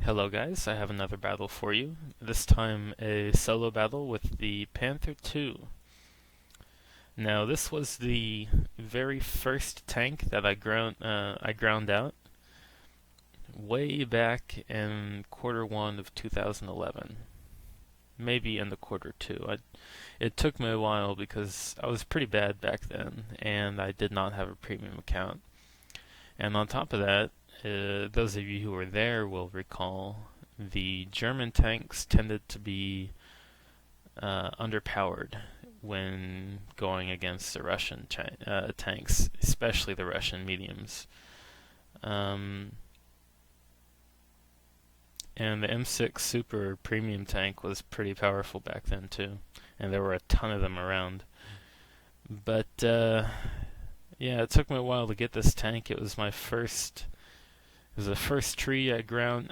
Hello guys, I have another battle for you. This time a solo battle with the Panther 2. Now this was the very first tank that I ground out way back in quarter one of 2011. Maybe in the quarter two. It took me a while because I was pretty bad back then and I did not have a premium account. And on top of that, those of you who were there will recall the German tanks tended to be underpowered when going against the Russian tanks, especially the Russian mediums. And the M6 Super Premium tank was pretty powerful back then too, and there were a ton of them around. But yeah, it took me a while to get this tank. It was the first tree I ground,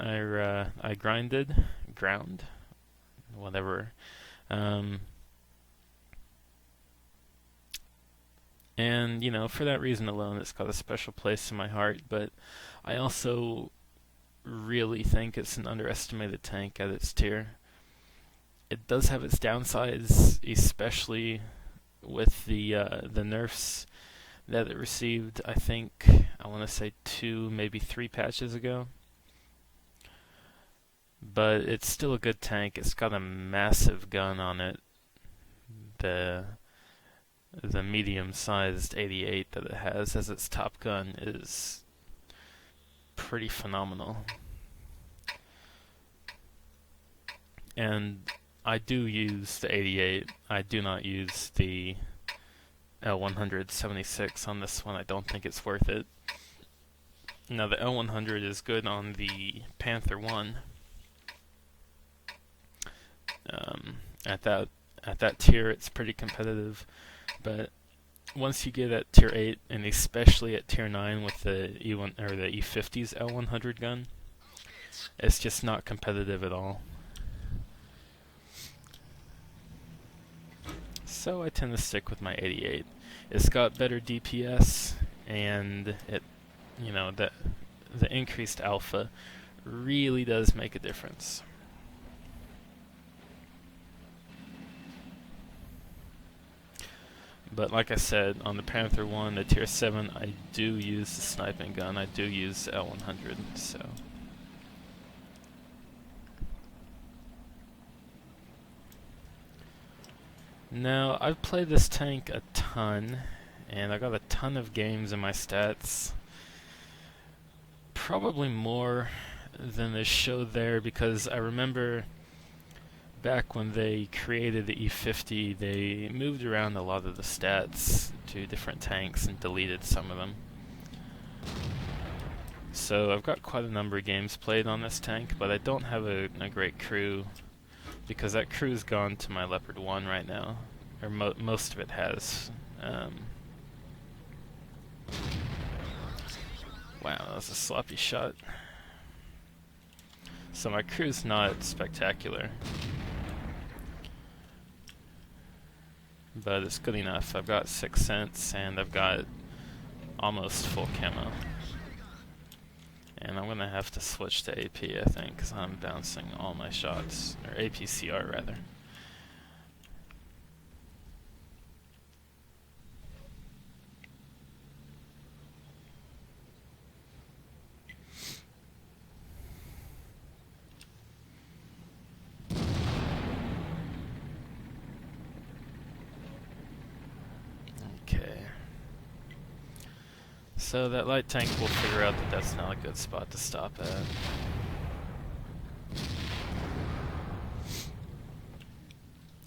whatever. And for that reason alone, it's got a special place in my heart. But I also really think it's an underestimated tank at its tier. It does have its downsides, especially with the nerfs that it received. I want to say 2, maybe 3 patches ago. But it's still a good tank. It's got a massive gun on it. The medium-sized 88 that it has as its top gun is pretty phenomenal. And I do use the 88. I do not use the L176 on this one. I don't think it's worth it. Now the L100 is good on the Panther 1. At that tier, it's pretty competitive, but once you get at tier 8, and especially at tier 9 with the E1 or the E50's L100 gun, it's just not competitive at all. So I tend to stick with my 88. It's got better DPS, and the increased alpha really does make a difference. But like I said, on the Panther 1, the tier 7, I do use the sniping gun. I do use the L100, so. Now, I've played this tank a ton, and I got a ton of games in my stats. Probably more than is showed there, because I remember back when they created the E50, they moved around a lot of the stats to different tanks and deleted some of them. So I've got quite a number of games played on this tank, but I don't have a great crew, because that crew's gone to my Leopard 1 right now, or most of it has. Wow, that was a sloppy shot. So my crew's not spectacular, but it's good enough. I've got 6 cents, and I've got almost full camo. And I'm gonna have to switch to AP, I think, because I'm bouncing all my shots, or APCR rather. So that light tank will figure out that that's not a good spot to stop at.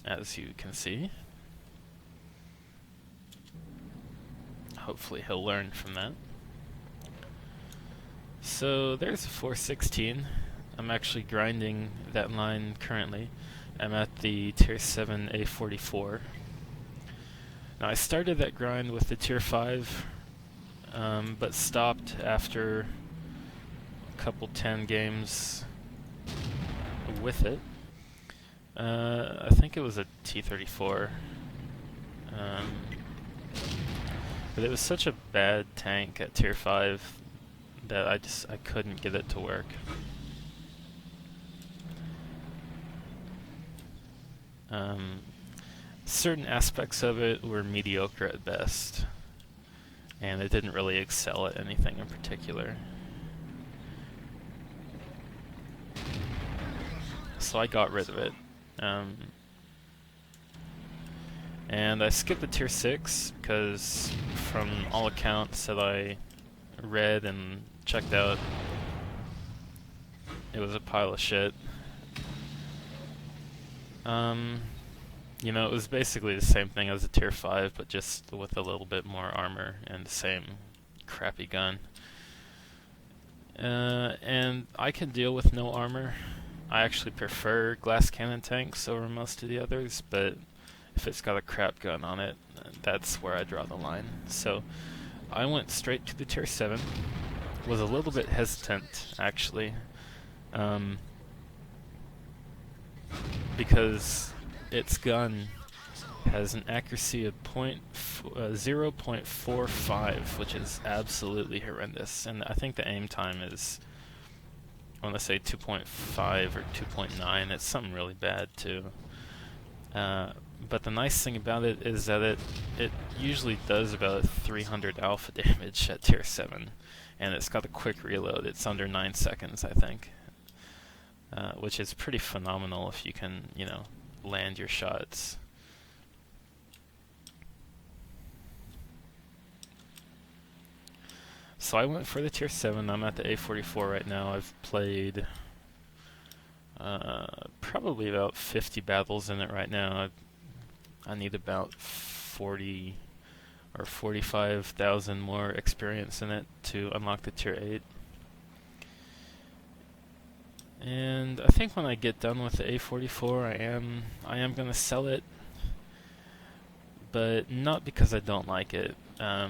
As you can see. Hopefully he'll learn from that. So there's a 416. I'm actually grinding that line currently. I'm at the tier 7 A44. Now I started that grind with the tier 5, but stopped after a couple 10 games with it. I think it was a T-34. But it was such a bad tank at tier 5 that I couldn't get it to work. Certain aspects of it were mediocre at best, and it didn't really excel at anything in particular. So I got rid of it. And I skipped the tier 6 because from all accounts that I read and checked out, it was a pile of shit. It was basically the same thing as a tier 5, but just with a little bit more armor and the same crappy gun. And I can deal with no armor. I actually prefer glass cannon tanks over most of the others, but if it's got a crap gun on it, that's where I draw the line. So I went straight to the tier 7. Was a little bit hesitant, actually, because its gun has an accuracy of 0.45, which is absolutely horrendous. And I think the aim time is, I want to say 2.5 or 2.9. It's something really bad, too. But the nice thing about it is that it usually does about 300 alpha damage at tier 7. And it's got a quick reload. It's under 9 seconds, I think. Which is pretty phenomenal if you can, land your shots. So I went for the tier 7. I'm at the A44 right now. I've played probably about 50 battles in it right now. I need about 40 or 45,000 more experience in it to unlock the tier 8. And I think when I get done with the A44, I am going to sell it, but not because I don't like it. The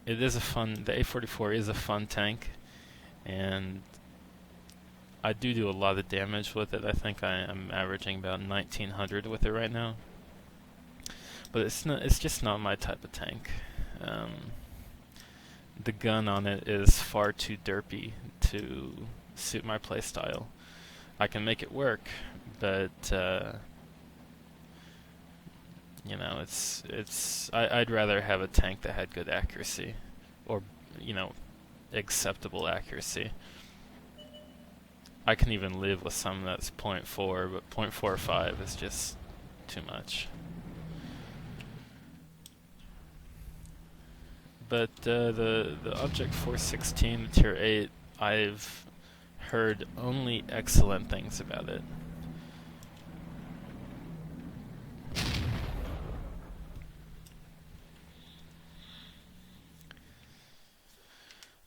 A44 is a fun tank, and I do a lot of damage with it. I think I'm averaging about 1900 with it right now. But it's just not my type of tank. The gun on it is far too derpy to suit my playstyle. I can make it work, but I'd rather have a tank that had good accuracy, or acceptable accuracy. I can even live with some that's 0.4, but 0.45 is just too much. But the Object 416 Tier 8, I've heard only excellent things about it.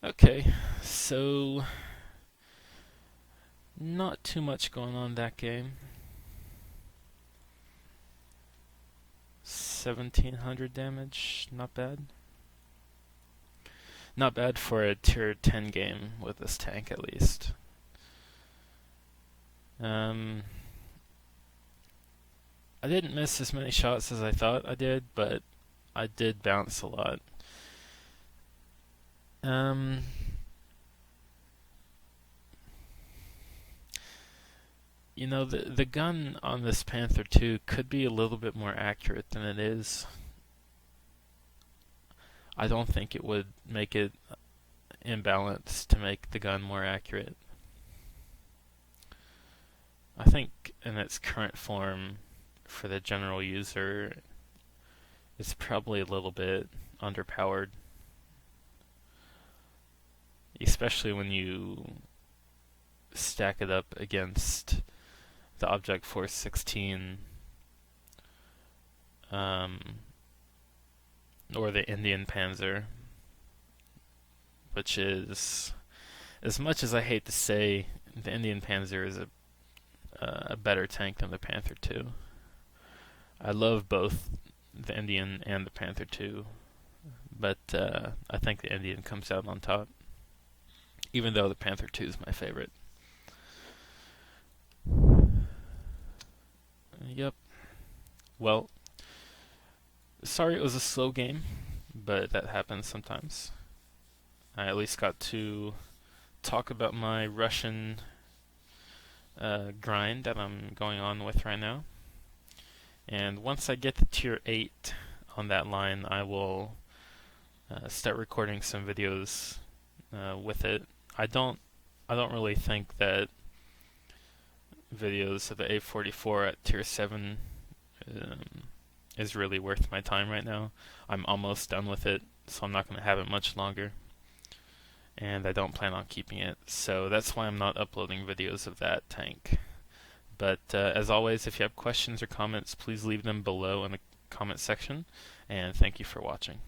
Okay, so not too much going on that game. 1700 damage, not bad. Not bad for a tier 10 game with this tank, at least. I didn't miss as many shots as I thought I did, but I did bounce a lot. The gun on this Panther 2 could be a little bit more accurate than it is. I don't think it would make it imbalanced to make the gun more accurate. I think in its current form, for the general user, it's probably a little bit underpowered. Especially when you stack it up against the Object 416 or the Indian Panzer, which is, as much as I hate to say, the Indian Panzer is a better tank than the Panther 2. I love both the Indian and the Panther 2, but I think the Indian comes out on top, even though the Panther 2 is my favorite. Yep. Well, sorry it was a slow game, but that happens sometimes. I at least got to talk about my Russian grind that I'm going on with right now. And once I get to tier 8 on that line, I will start recording some videos with it. I don't really think that videos of the A44 at tier 7 um, is really worth my time right now. I'm almost done with it, so I'm not going to have it much longer. And I don't plan on keeping it, so that's why I'm not uploading videos of that tank. But as always, if you have questions or comments, please leave them below in the comment section, and thank you for watching.